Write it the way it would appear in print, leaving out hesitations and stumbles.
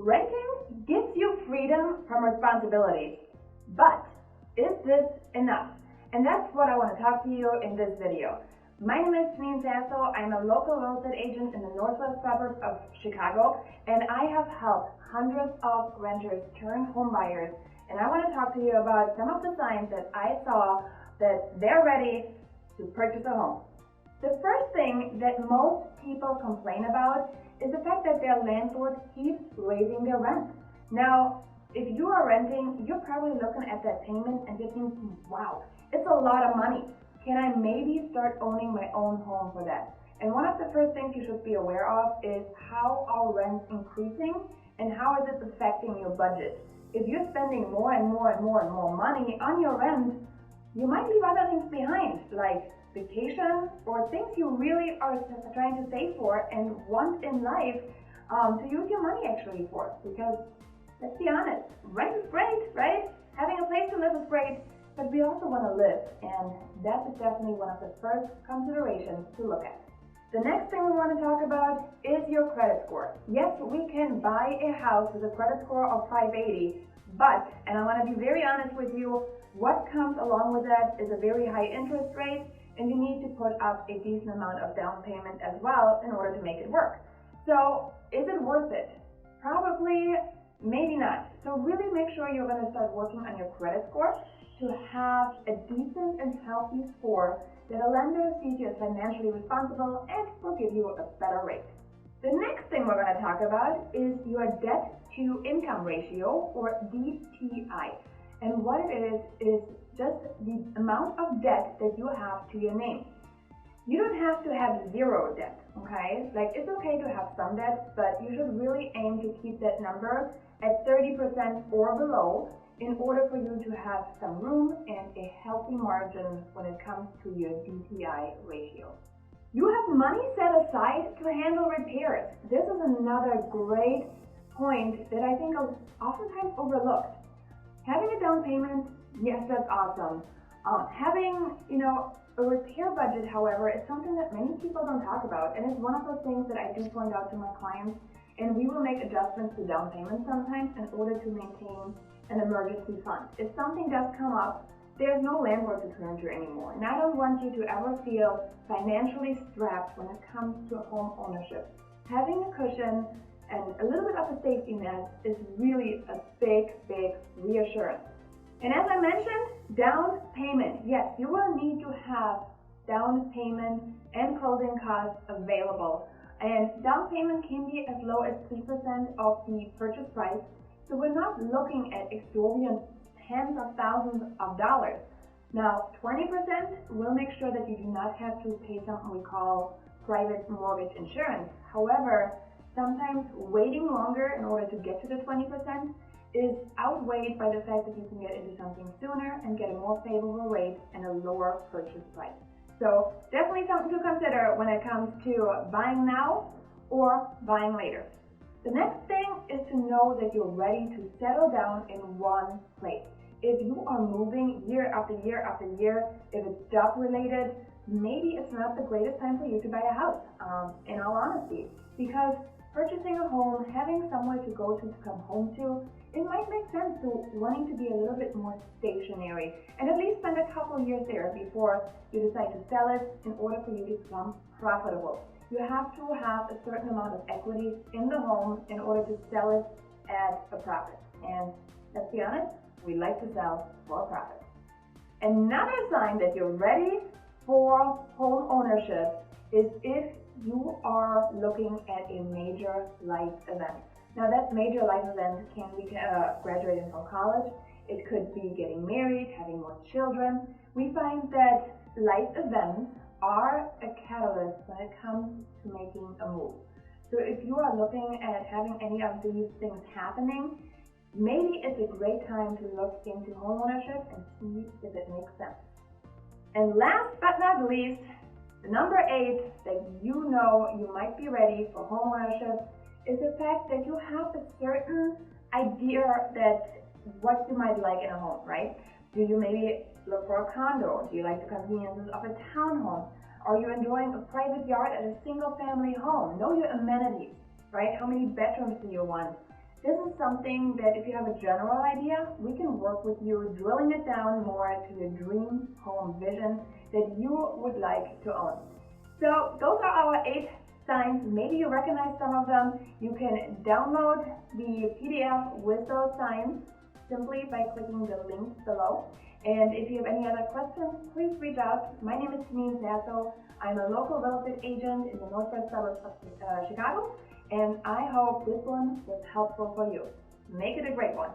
Renting gives you freedom from responsibilities, but is this enough? And that's what I want to talk to you in this video. My name is Janine Sasso. I'm a local real estate agent in the northwest suburbs of Chicago, and I have helped hundreds of renters turn home buyers. And I want to talk to you about some of the signs that I saw that they're ready to purchase a home. The first thing that most people complain about is the fact that their landlord keeps raising their rent. Now, if you are renting, you're probably looking at that payment and you're thinking, wow, it's a lot of money. Can I maybe start owning my own home for that? And one of the first things you should be aware of is how are rents increasing and how is it affecting your budget. If you're spending more and more money on your rent, you might leave other things behind, like vacation or things you really are trying to save for and want in life to use your money actually for. Because let's be honest, rent is great, right? Having a place to live is great, but we also want to live, and that is definitely one of the first considerations to look at. The next thing we want to talk about is your credit score. Yes, we can buy a house with a credit score of 580, but, and I want to be very honest with you, what comes along with that is a very high interest rate, and you need to put up a decent amount of down payment as well in order to make it work. So, is it worth it? Probably, maybe not. So really make sure you're going to start working on your credit score to have a decent and healthy score that a lender sees you as financially responsible and will give you a better rate. The next thing we're going to talk about is your debt to income ratio, or DTI. And what it is just the amount of debt that you have to your name. You don't have to have zero debt, okay? Like, it's okay to have some debt, but you should really aim to keep that number at 30% or below in order for you to have some room and a healthy margin when it comes to your DTI ratio. You have money set aside to handle repairs. This is another great point that I think is oftentimes overlooked. Having a down payment, yes, that's awesome. Having, a repair budget, however, is something that many people don't talk about, and it's one of those things that I do point out to my clients, and we will make adjustments to down payments sometimes in order to maintain an emergency fund. If something does come up, there's no landlord to turn to anymore, and I don't want you to ever feel financially strapped when it comes to home ownership. Having a cushion and a little bit of a safety net is really a big reassurance. And as I mentioned, down payment. Yes, you will need to have down payment and closing costs available. And down payment can be as low as 3% of the purchase price. So we're not looking at exorbitant tens of thousands of dollars. Now, 20% will make sure that you do not have to pay something we call private mortgage insurance. However, sometimes waiting longer in order to get to the 20% is outweighed by the fact that you can get into something sooner and get a more favorable rate and a lower purchase price. So definitely something to consider when it comes to buying now or buying later. The next thing is to know that you're ready to settle down in one place. If you are moving year after year after year, if it's job related, maybe it's not the greatest time for you to buy a house, in all honesty, because purchasing a home, having somewhere to go to come home to, it might make sense to wanting to be a little bit more stationary and at least spend a couple years there before you decide to sell it in order for you to become profitable. You have to have a certain amount of equity in the home in order to sell it at a profit. And let's be honest, we like to sell for a profit. Another sign that you're ready for home ownership is if you are looking at a major life event. Now, that major life event can be graduating from college. It could be getting married, having more children. We find that life events are a catalyst when it comes to making a move. So if you are looking at having any of these things happening, maybe it's a great time to look into homeownership and see if it makes sense. And last but not least, number 8 that you know you might be ready for homeownership is the fact that you have a certain idea that what you might like in a home, right? Do you maybe look for a condo? Do you like the conveniences of a townhome? Are you enjoying a private yard at a single family home? Know your amenities, right? How many bedrooms do you want? This is something that if you have a general idea, we can work with you drilling it down more to the dream home vision that you would like to own. So those are our 8 signs. Maybe you recognize some of them. You can download the PDF with those signs simply by clicking the link below. And if you have any other questions, please reach out. My name is Janine Sasso. I'm a local real estate agent in the northwest suburbs of Chicago, and I hope this one was helpful for you. Make it a great one.